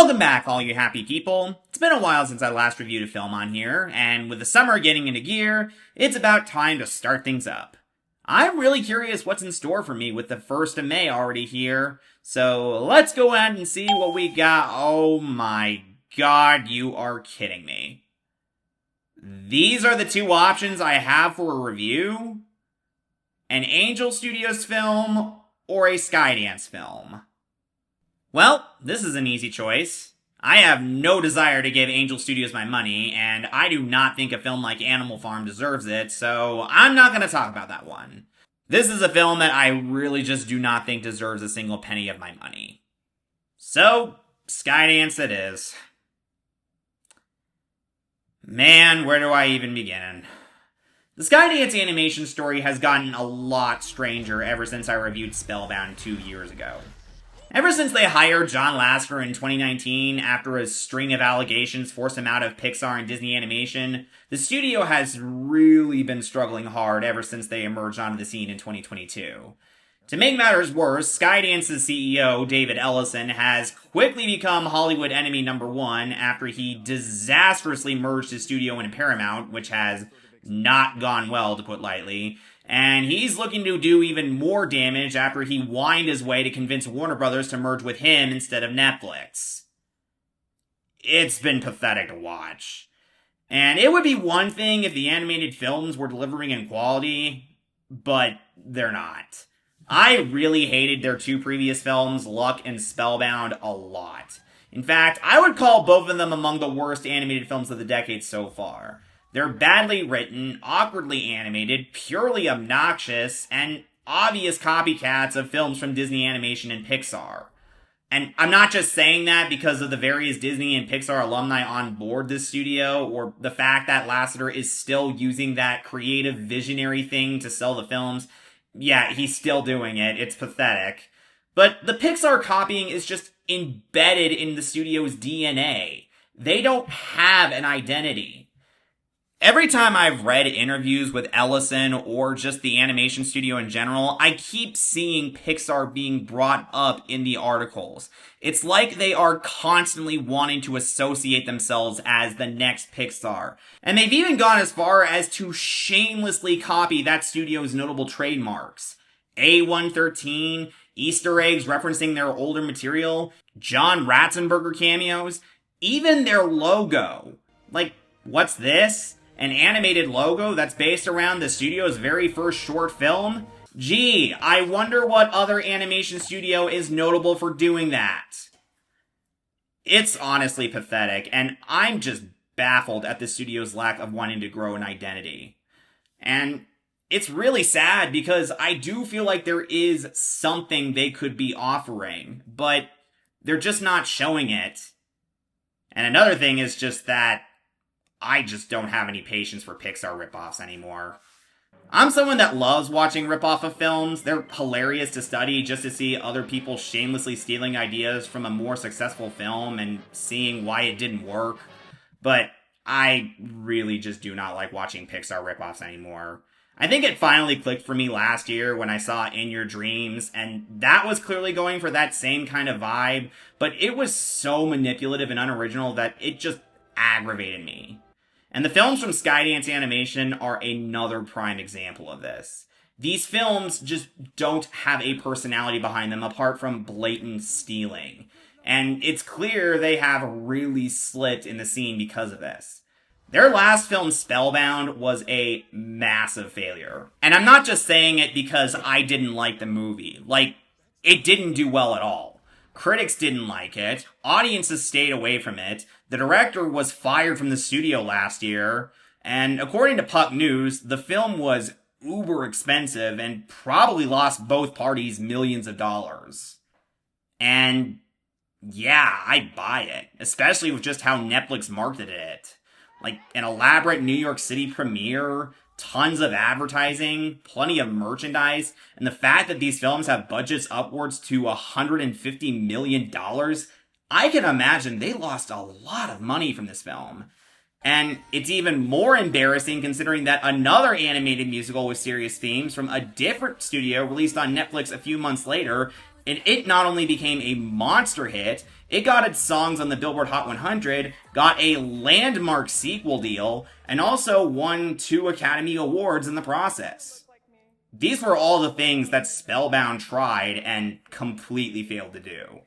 Welcome back, all you happy people. It's been a while since I last reviewed a film on here, and with the summer getting into gear, it's about time to start things up. I'm really curious what's in store for me with the 1st of May already here, so let's go ahead and see what we got. Oh my god, you are kidding me. These are the two options I have for a review: an Angel Studios film or a Skydance film. Well, this is an easy choice. I have no desire to give Angel Studios my money, and I do not think a film like Animal Farm deserves it, so I'm not going to talk about that one. This is a film that I really just do not think deserves a single penny of my money. So, Skydance it is. Man, where do I even begin? The Skydance animation story has gotten a lot stranger ever since I reviewed Spellbound 2 years ago. Ever since they hired John Lasseter in 2019 after a string of allegations forced him out of Pixar and Disney Animation, the studio has really been struggling hard ever since they emerged onto the scene in 2022. To make matters worse, Skydance's CEO, David Ellison, has quickly become Hollywood enemy number one after he disastrously merged his studio into Paramount, which has not gone well, to put lightly. And he's looking to do even more damage after he whined his way to convince Warner Brothers to merge with him instead of Netflix. It's been pathetic to watch. And it would be one thing if the animated films were delivering in quality, but they're not. I really hated their two previous films, Luck and Spellbound, a lot. In fact, I would call both of them among the worst animated films of the decade so far. They're badly written, awkwardly animated, purely obnoxious, and obvious copycats of films from Disney Animation and Pixar. And I'm not just saying that because of the various Disney and Pixar alumni on board this studio, or the fact that Lasseter is still using that creative visionary thing to sell the films. Yeah, he's still doing it. It's pathetic. But the Pixar copying is just embedded in the studio's DNA. They don't have an identity. Every time I've read interviews with Ellison or just the animation studio in general, I keep seeing Pixar being brought up in the articles. It's like they are constantly wanting to associate themselves as the next Pixar. And they've even gone as far as to shamelessly copy that studio's notable trademarks. A113, Easter eggs referencing their older material, John Ratzenberger cameos, even their logo. Like, what's this? An animated logo that's based around the studio's very first short film? Gee, I wonder what other animation studio is notable for doing that. It's honestly pathetic, and I'm just baffled at the studio's lack of wanting to grow an identity. And it's really sad because I do feel like there is something they could be offering, but they're just not showing it. And another thing is just that I just don't have any patience for Pixar ripoffs anymore. I'm someone that loves watching ripoff of films. They're hilarious to study just to see other people shamelessly stealing ideas from a more successful film and seeing why it didn't work. But I really just do not like watching Pixar ripoffs anymore. I think it finally clicked for me last year when I saw In Your Dreams, and that was clearly going for that same kind of vibe, but it was so manipulative and unoriginal that it just aggravated me. And the films from Skydance Animation are another prime example of this. These films just don't have a personality behind them apart from blatant stealing. And it's clear they have really slipped in the scene because of this. Their last film, Spellbound, was a massive failure. And I'm not just saying it because I didn't like the movie. Like, it didn't do well at all. Critics didn't like it. Audiences stayed away from it. The director was fired from the studio last year. And according to Puck News, the film was uber expensive and probably lost both parties millions of dollars. And yeah, I buy it. Especially with just how Netflix marketed it. Like an elaborate New York City premiere, tons of advertising, plenty of merchandise, and the fact that these films have budgets upwards to $150 million, I can imagine they lost a lot of money from this film. And it's even more embarrassing considering that another animated musical with serious themes from a different studio released on Netflix a few months later And it not only became a monster hit, it got its songs on the Billboard Hot 100, got a landmark sequel deal, and also won 2 Academy Awards in the process. These were all the things that Spellbound tried and completely failed to do.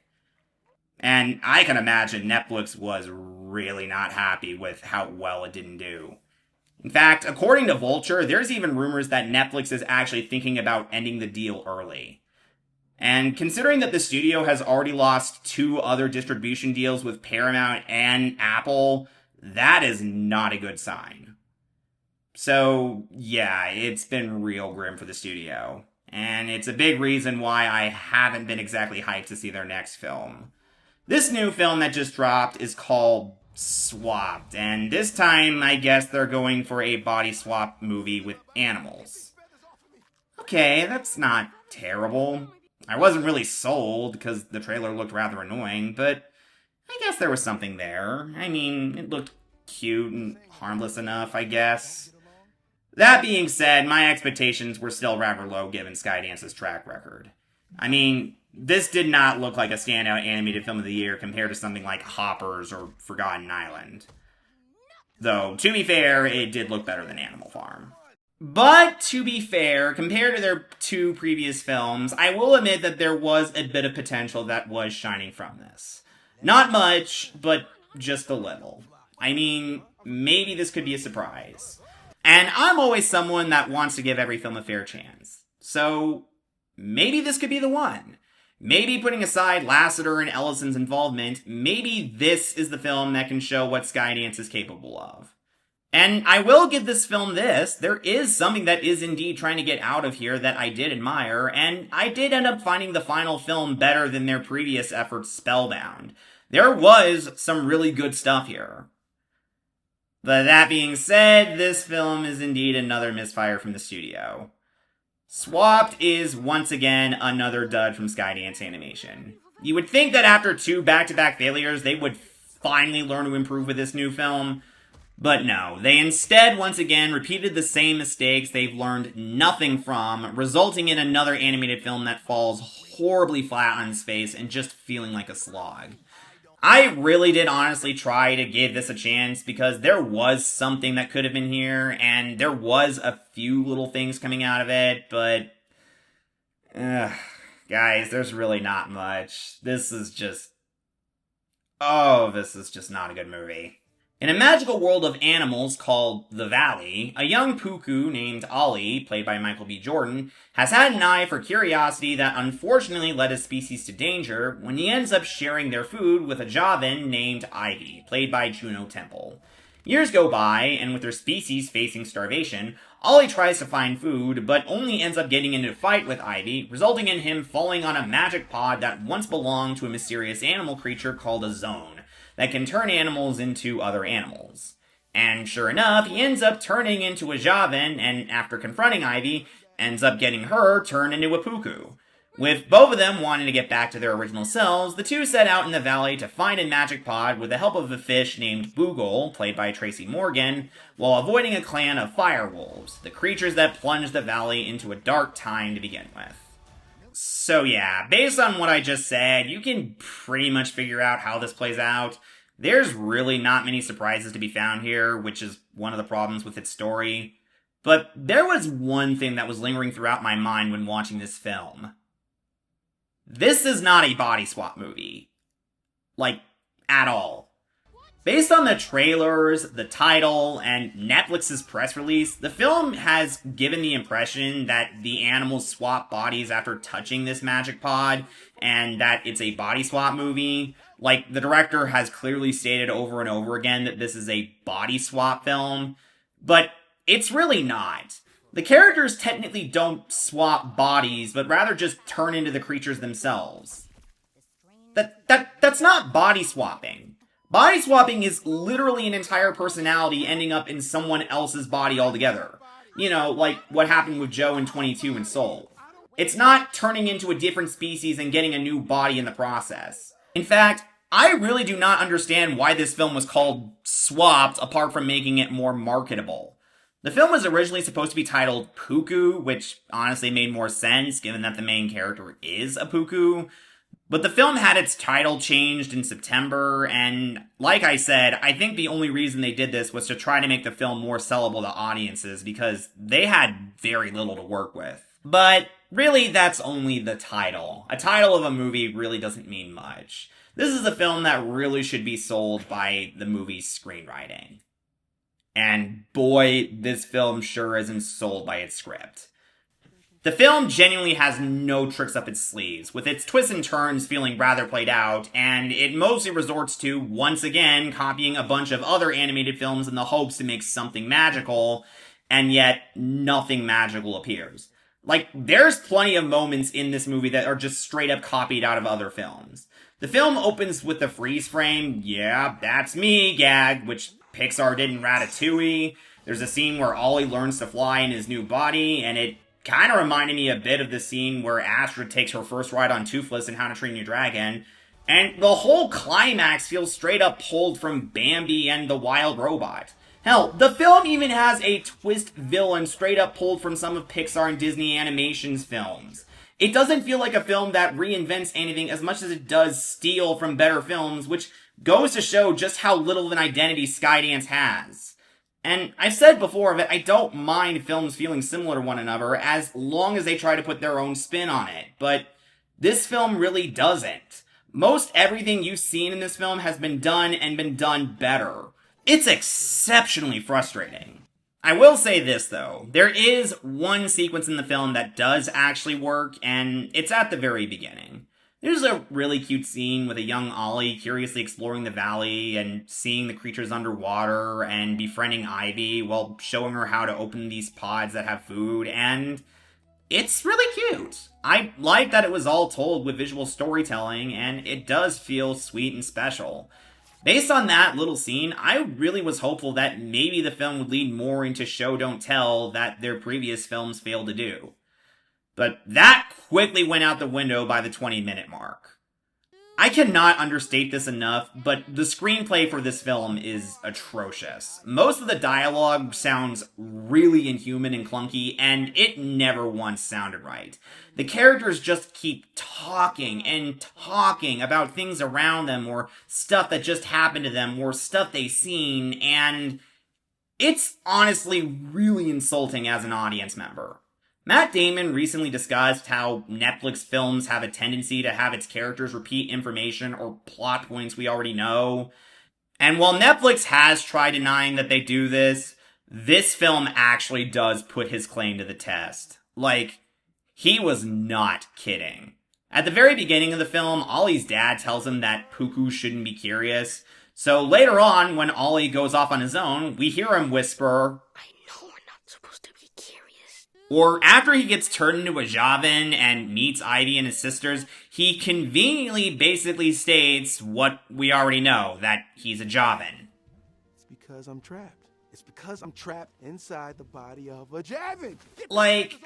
And I can imagine Netflix was really not happy with how well it didn't do. In fact, according to Vulture, there's even rumors that Netflix is actually thinking about ending the deal early. And considering that the studio has already lost 2 other distribution deals with Paramount and Apple, that is not a good sign. So, yeah, it's been real grim for the studio. And it's a big reason why I haven't been exactly hyped to see their next film. This new film that just dropped is called Swapped, and this time I guess they're going for a body swap movie with animals. Okay, that's not terrible. I wasn't really sold because the trailer looked rather annoying, but I guess there was something there. I mean, it looked cute and harmless enough, I guess. That being said, my expectations were still rather low given Skydance's track record. I mean, this did not look like a standout animated film of the year compared to something like Hoppers or Forgotten Island. Though, to be fair, it did look better than Animal Farm. But, to be fair, compared to their 2 previous films, I will admit that there was a bit of potential that was shining from this. Not much, but just a little. I mean, maybe this could be a surprise. And I'm always someone that wants to give every film a fair chance. So, maybe this could be the one. Maybe putting aside Lasseter and Ellison's involvement, maybe this is the film that can show what Skydance is capable of. And I will give this film this, there is something that is indeed trying to get out of here that I did admire, and I did end up finding the final film better than their previous efforts Spellbound. There was some really good stuff here. But that being said, this film is indeed another misfire from the studio. Swapped is, once again, another dud from Skydance Animation. You would think that after 2 back-to-back failures, they would finally learn to improve with this new film. But no, they instead, once again, repeated the same mistakes they've learned nothing from, resulting in another animated film that falls horribly flat on its face and just feeling like a slog. I really did honestly try to give this a chance because there was something that could have been here, and there was a few little things coming out of it, but guys, there's really not much. This is just not a good movie. In a magical world of animals called The Valley, a young puku named Ollie, played by Michael B. Jordan, has had an eye for curiosity that unfortunately led his species to danger when he ends up sharing their food with a Javan named Ivy, played by Juno Temple. Years go by, and with their species facing starvation, Ollie tries to find food, but only ends up getting into a fight with Ivy, resulting in him falling on a magic pod that once belonged to a mysterious animal creature called a zone that can turn animals into other animals. And sure enough, he ends up turning into a Javan, and after confronting Ivy, ends up getting her turned into a puku. With both of them wanting to get back to their original selves, the two set out in the valley to find a magic pod with the help of a fish named Boogle, played by Tracy Morgan, while avoiding a clan of firewolves, the creatures that plunged the valley into a dark time to begin with. So yeah, based on what I just said, you can pretty much figure out how this plays out. There's really not many surprises to be found here, which is one of the problems with its story. But there was one thing that was lingering throughout my mind when watching this film. This is not a body swap movie. Like, at all. Based on the trailers, the title, and Netflix's press release, the film has given the impression that the animals swap bodies after touching this magic pod, and that it's a body swap movie. Like, the director has clearly stated over and over again that this is a body swap film, but it's really not. The characters technically don't swap bodies, but rather just turn into the creatures themselves. That's not body swapping. Body swapping is literally an entire personality ending up in someone else's body altogether. You know, like what happened with Joe in 22 and Soul. It's not turning into a different species and getting a new body in the process. In fact, I really do not understand why this film was called Swapped apart from making it more marketable. The film was originally supposed to be titled Puku, which honestly made more sense given that the main character is a Puku. But the film had its title changed in September, and like I said, I think the only reason they did this was to try to make the film more sellable to audiences because they had very little to work with. But really, that's only the title. A title of a movie really doesn't mean much. This is a film that really should be sold by the movie's screenwriting. And boy, this film sure isn't sold by its script. The film genuinely has no tricks up its sleeves, with its twists and turns feeling rather played out, and it mostly resorts to, once again, copying a bunch of other animated films in the hopes to make something magical, and yet nothing magical appears. Like, there's plenty of moments in this movie that are just straight up copied out of other films. The film opens with the freeze frame, yeah, that's me gag, which Pixar did in Ratatouille. There's a scene where Ollie learns to fly in his new body, and it kind of reminded me a bit of the scene where Astrid takes her first ride on Toothless in How to Train Your Dragon. And the whole climax feels straight up pulled from Bambi and the Wild Robot. Hell, the film even has a twist villain straight up pulled from some of Pixar and Disney Animation's films. It doesn't feel like a film that reinvents anything as much as it does steal from better films, which goes to show just how little of an identity Skydance has. And I've said before that I don't mind films feeling similar to one another as long as they try to put their own spin on it, but this film really doesn't. Most everything you've seen in this film has been done and been done better. It's exceptionally frustrating. I will say this though, there is one sequence in the film that does actually work, and it's at the very beginning. There's a really cute scene with a young Ollie curiously exploring the valley and seeing the creatures underwater and befriending Ivy while showing her how to open these pods that have food, and it's really cute. I like that it was all told with visual storytelling, and it does feel sweet and special. Based on that little scene, I really was hopeful that maybe the film would lead more into show don't tell that their previous films failed to do. But that quickly went out the window by the 20-minute mark. I cannot understate this enough, but the screenplay for this film is atrocious. Most of the dialogue sounds really inhuman and clunky, and it never once sounded right. The characters just keep talking and talking about things around them, or stuff that just happened to them, or stuff they've seen, and it's honestly really insulting as an audience member. Matt Damon recently discussed how Netflix films have a tendency to have its characters repeat information or plot points we already know. And while Netflix has tried denying that they do this, this film actually does put his claim to the test. Like, he was not kidding. At the very beginning of the film, Ollie's dad tells him that Puku shouldn't be curious. So later on, when Ollie goes off on his own, we hear him whisper, "I know we're not supposed to be curious." Or after he gets turned into a Javan and meets Ivy and his sisters, he conveniently basically states what we already know, that he's a Javan. It's because I'm trapped. It's because I'm trapped inside the body of a Javan. Like,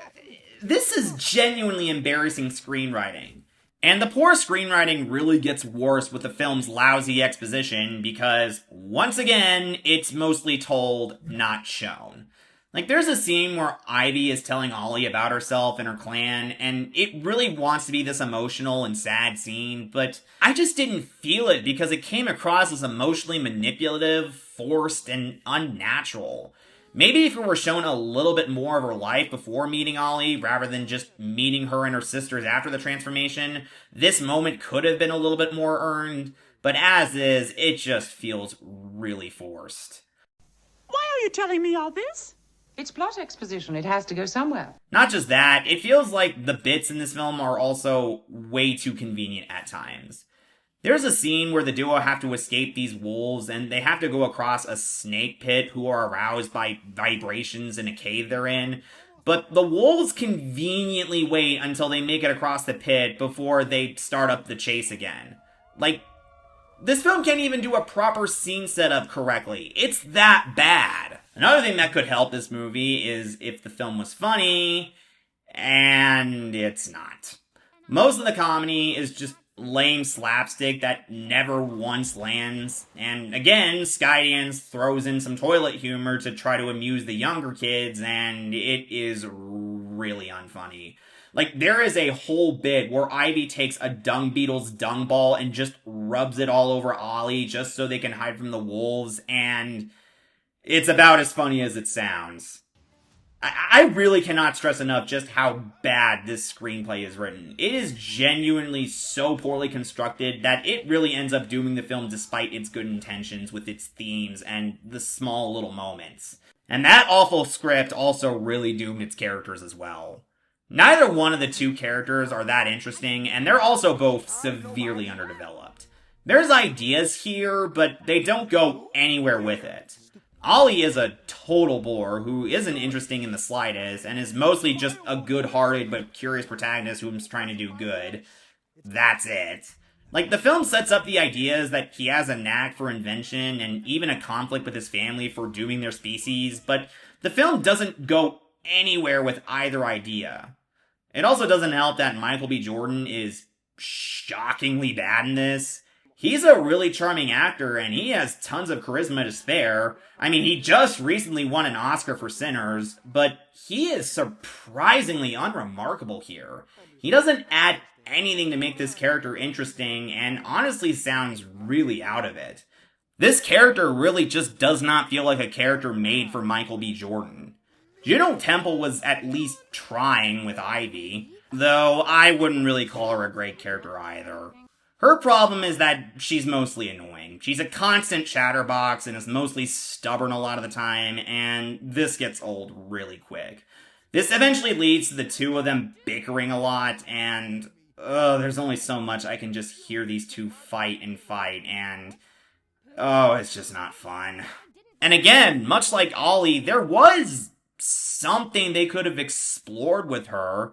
this is genuinely embarrassing screenwriting. And the poor screenwriting really gets worse with the film's lousy exposition because, once again, it's mostly told, not shown. Like, there's a scene where Ivy is telling Ollie about herself and her clan, and it really wants to be this emotional and sad scene, but I just didn't feel it because it came across as emotionally manipulative, forced, and unnatural. Maybe if it were shown a little bit more of her life before meeting Ollie, rather than just meeting her and her sisters after the transformation, this moment could have been a little bit more earned, but as is, it just feels really forced. Why are you telling me all this? It's plot exposition. It has to go somewhere. Not just that, it feels like the bits in this film are also way too convenient at times. There's a scene where the duo have to escape these wolves, and they have to go across a snake pit who are aroused by vibrations in a cave they're in. But the wolves conveniently wait until they make it across the pit before they start up the chase again. Like, this film can't even do a proper scene setup correctly. It's that bad. Another thing that could help this movie is if the film was funny, and it's not. Most of the comedy is just lame slapstick that never once lands. And again, Skydance throws in some toilet humor to try to amuse the younger kids, and it is really unfunny. Like, there is a whole bit where Ivy takes a dung beetle's dung ball and just rubs it all over Ollie just so they can hide from the wolves, and it's about as funny as it sounds. I really cannot stress enough just how bad this screenplay is written. It is genuinely so poorly constructed that it really ends up dooming the film despite its good intentions with its themes and the small little moments. And that awful script also really doomed its characters as well. Neither one of the two characters are that interesting, and they're also both severely underdeveloped. There's ideas here, but they don't go anywhere with it. Ollie is a total bore who isn't interesting in the slightest, and is mostly just a good-hearted but curious protagonist who's trying to do good. That's it. Like, the film sets up the ideas that he has a knack for invention and even a conflict with his family for dooming their species, but the film doesn't go anywhere with either idea. It also doesn't help that Michael B. Jordan is shockingly bad in this. He's a really charming actor, and he has tons of charisma to spare. I mean, he just recently won an Oscar for Sinners, but he is surprisingly unremarkable here. He doesn't add anything to make this character interesting, and honestly sounds really out of it. This character really just does not feel like a character made for Michael B. Jordan. Juno Temple was at least trying with Ivy, though I wouldn't really call her a great character either. Her problem is that she's mostly annoying. She's a constant chatterbox and is mostly stubborn a lot of the time, and this gets old really quick. This eventually leads to the two of them bickering a lot, and there's only so much I can just hear these two fight, and it's just not fun. And again, much like Ollie, there was something they could have explored with her.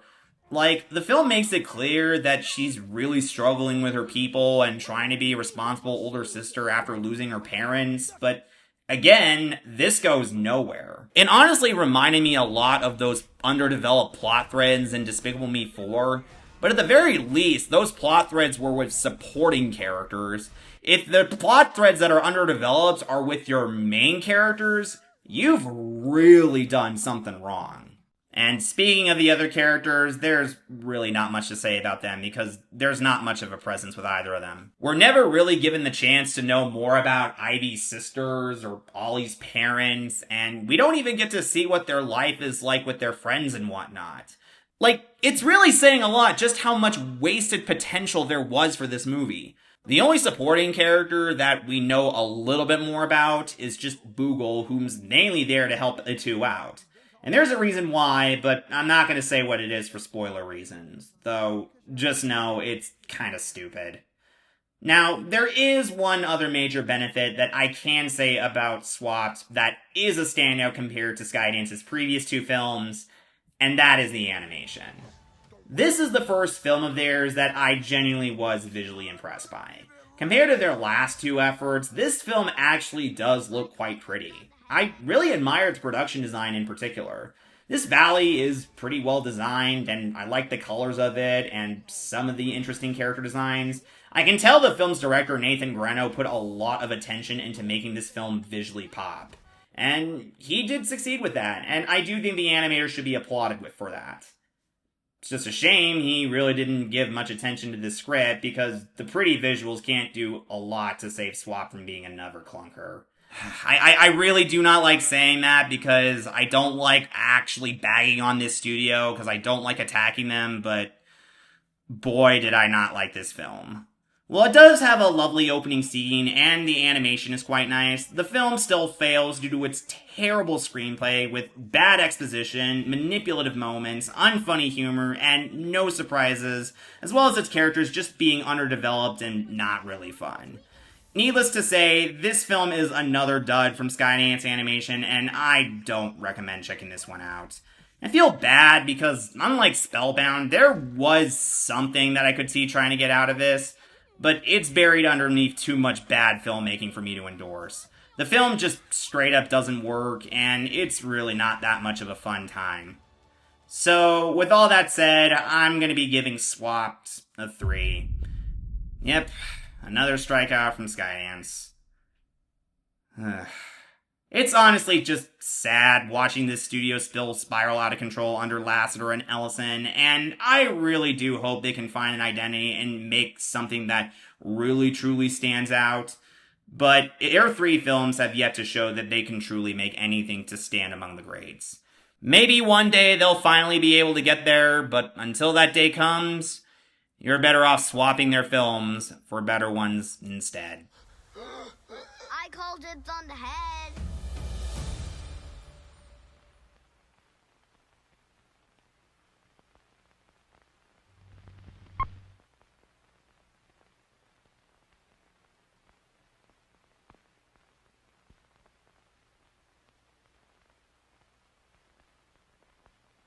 Like, the film makes it clear that she's really struggling with her people and trying to be a responsible older sister after losing her parents, but again, this goes nowhere. It honestly reminded me a lot of those underdeveloped plot threads in Despicable Me 4, but at the very least, those plot threads were with supporting characters. If the plot threads that are underdeveloped are with your main characters, you've really done something wrong. And speaking of the other characters, there's really not much to say about them because there's not much of a presence with either of them. We're never really given the chance to know more about Ivy's sisters or Ollie's parents, and we don't even get to see what their life is like with their friends and whatnot. Like, it's really saying a lot just how much wasted potential there was for this movie. The only supporting character that we know a little bit more about is just Boogle, who's mainly there to help the two out. And there's a reason why, but I'm not going to say what it is for spoiler reasons. Though, just know it's kind of stupid. Now, there is one other major benefit that I can say about Swapped that is a standout compared to Skydance's previous two films, and that is the animation. This is the first film of theirs that I genuinely was visually impressed by. Compared to their last two efforts, this film actually does look quite pretty. I really admire its production design in particular. This valley is pretty well designed, and I like the colors of it, and some of the interesting character designs. I can tell the film's director, Nathan Greno, put a lot of attention into making this film visually pop. And he did succeed with that, and I do think the animator should be applauded for that. It's just a shame he really didn't give much attention to the script, because the pretty visuals can't do a lot to save Swap from being another clunker. I really do not like saying that because I don't like actually bagging on this studio because I don't like attacking them, but boy did I not like this film. While it does have a lovely opening scene and the animation is quite nice, the film still fails due to its terrible screenplay with bad exposition, manipulative moments, unfunny humor, and no surprises, as well as its characters just being underdeveloped and not really fun. Needless to say, this film is another dud from Skydance Animation, and I don't recommend checking this one out. I feel bad because, unlike Spellbound, there was something that I could see trying to get out of this, but it's buried underneath too much bad filmmaking for me to endorse. The film just straight up doesn't work, and it's really not that much of a fun time. So, with all that said, I'm going to be giving Swapped a 3. Yep, another strikeout from Skydance. It's honestly just sad watching this studio still spiral out of control under Lasseter and Ellison, and I really do hope they can find an identity and make something that really truly stands out. But Air 3 films have yet to show that they can truly make anything to stand among the greats. Maybe one day they'll finally be able to get there, but until that day comes, you're better off swapping their films for better ones instead. I called it on the head.